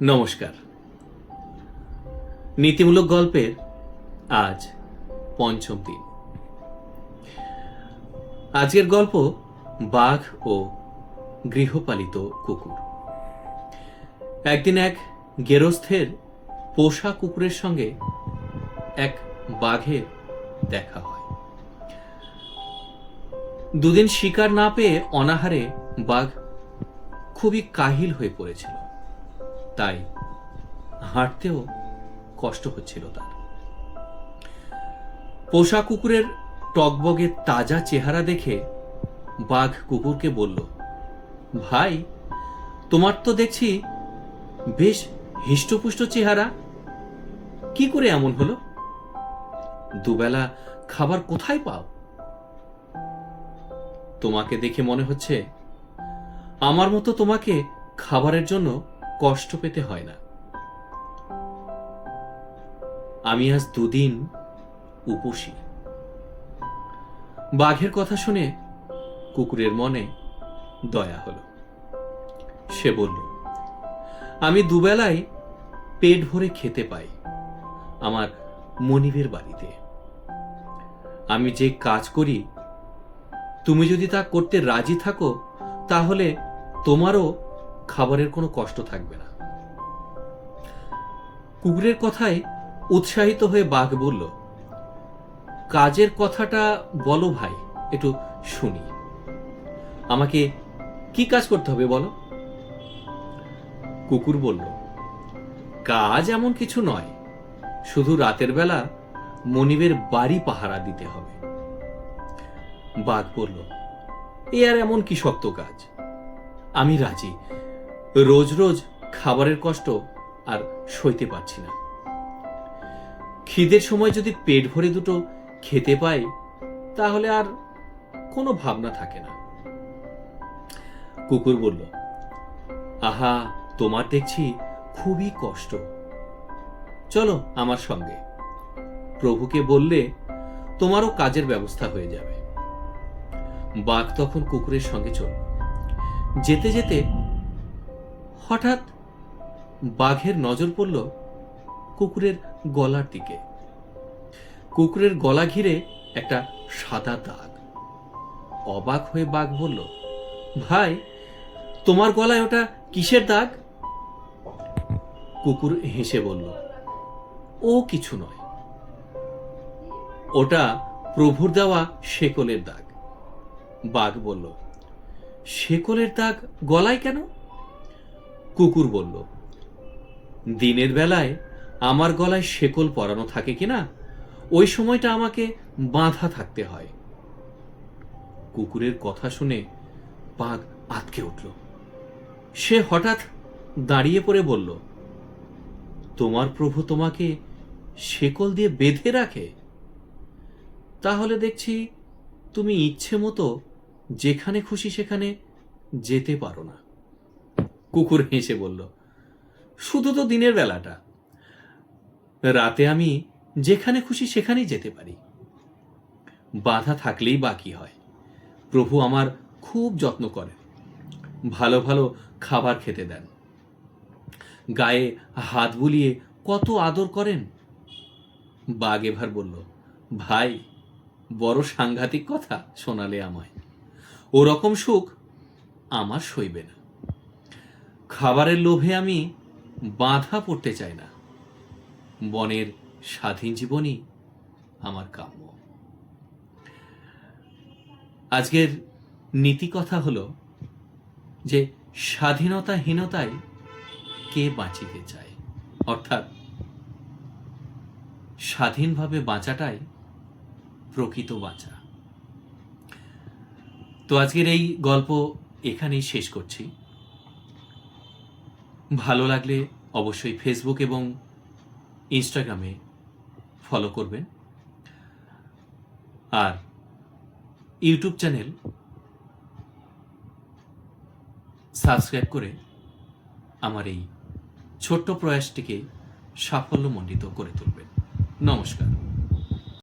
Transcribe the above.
নমস্কার। নীতিমূলক গল্পের আজ পঞ্চম দিন। আজকের গল্প বাঘ ও গৃহপালিত কুকুর। একদিন এক গেরস্থের পোষা কুকুরের সঙ্গে এক বাঘের দেখা হয়। দুদিন শিকার না পেয়ে অনাহারে বাঘ খুবই কাহিল হয়ে পড়েছিল, তাই হাঁটতেও কষ্ট হচ্ছিল তার। পোষা কুকুরের টকবগে তাজা চেহারা দেখে বাঘ কুকুরকে বলল, ভাই, তোমার তো দেখছি বেশ হৃষ্টপুষ্ট চেহারা, কি করে এমন হলো? দুবেলা খাবার কোথায় পাও? তোমাকে দেখে মনে হচ্ছে আমার মতো তোমাকে খাবারের জন্য কষ্ট পেতে হয় না। আমি আজ দুদিন উপসী। বাঘের কথা শুনে কুকুরের মনে দয়া হলো। সে বলল, আমি দুবেলায় পেট ভরে খেতে পাই আমার মনিবের বাড়িতে। আমি যে কাজ করি তুমি যদি তা করতে রাজি থাকো, তাহলে তোমারও খাবারের কোনো কষ্ট থাকবে না। কুকুরের কথায় উৎসাহিত হয়ে বাঘ বলল, কাজের কথাটা বলো ভাই, একটু শুনি। আমাকে কি কাজ করতে হবে বলো? কুকুর বলল, কাজ এমন কিছু নয়, শুধু রাতের বেলা মনিবের বাড়ি পাহারা দিতে হবে। বাঘ বলল, এ আর এমন কি শক্ত কাজ, আমি রাজি। রোজ রোজ খাবারের কষ্ট আর সইতে পারছি না। খিদের সময় যদি পেট ভরে দুটো খেতে পাই, তাহলে আর কোনো ভাবনা থাকে না। কুকুর বলল, আহা, তোমার দেখছি খুবই কষ্ট, চলো আমার সঙ্গে। প্রভুকে বললে তোমারও কাজের ব্যবস্থা হয়ে যাবে। বাঘ তখন কুকুরের সঙ্গে চলল। যেতে যেতে হঠাৎ বাঘের নজর পড়ল কুকুরের গলার দিকে। কুকুরের গলা ঘিরে একটা সাদা দাগ। অবাক হয়ে বাঘ বলল, ভাই, তোমার গলায় ওটা কিসের দাগ? কুকুর হেসে বলল, ও কিছু নয়, ওটা প্রভুর দেওয়া শেকলের দাগ। বাঘ বলল, শেকলের দাগ গলায় কেন? কুকুর বলল, দিনের বেলায় আমার গলায় শেকল পরানো থাকে কিনা, ওই সময়টা আমাকে বাঁধা থাকতে হয়। কুকুরের কথা শুনে বাঘ আঁতকে উঠল। সে হঠাৎ দাঁড়িয়ে পড়ে বলল, তোমার প্রভু তোমাকে শেকল দিয়ে বেঁধে রাখে? তাহলে দেখছি তুমি ইচ্ছে মতো যেখানে খুশি সেখানে যেতে পারো না। কুকুর হেসে বলল, শুধু তো দিনের বেলাটা, রাতে আমি যেখানে খুশি সেখানেই যেতে পারি। বাধা থাকলেই বাকি হয়। প্রভু আমার খুব যত্ন করেন, ভালো ভালো খাবার খেতে দেন, গায়ে হাত বুলিয়ে কত আদর করেন। বাঘ এবার বলল, ভাই, বড় সাংঘাতিক কথা শোনালে আমায়। ওরকম সুখ আমার সইবে না। খাবারের লোভে আমি বাঁধা পড়তে চাই না। বনের স্বাধীন জীবনই আমার কাম্য। আজকের নীতি কথা হলো যে স্বাধীনতাহীনতায় কে বাঁচিতে চায়, অর্থাৎ স্বাধীনভাবে বাঁচাটাই প্রকৃত বাঁচা। তো আজকের এই গল্প এখানেই শেষ করছি। ভালো লাগলে অবশ্যই ফেসবুক এবং ইনস্টাগ্রামে ফলো করবেন, আর ইউটিউব চ্যানেল সাবস্ক্রাইব করে আমার এই ছোট্ট প্রয়াসটিকে সাফল্যমণ্ডিত করে তুলবেন। নমস্কার।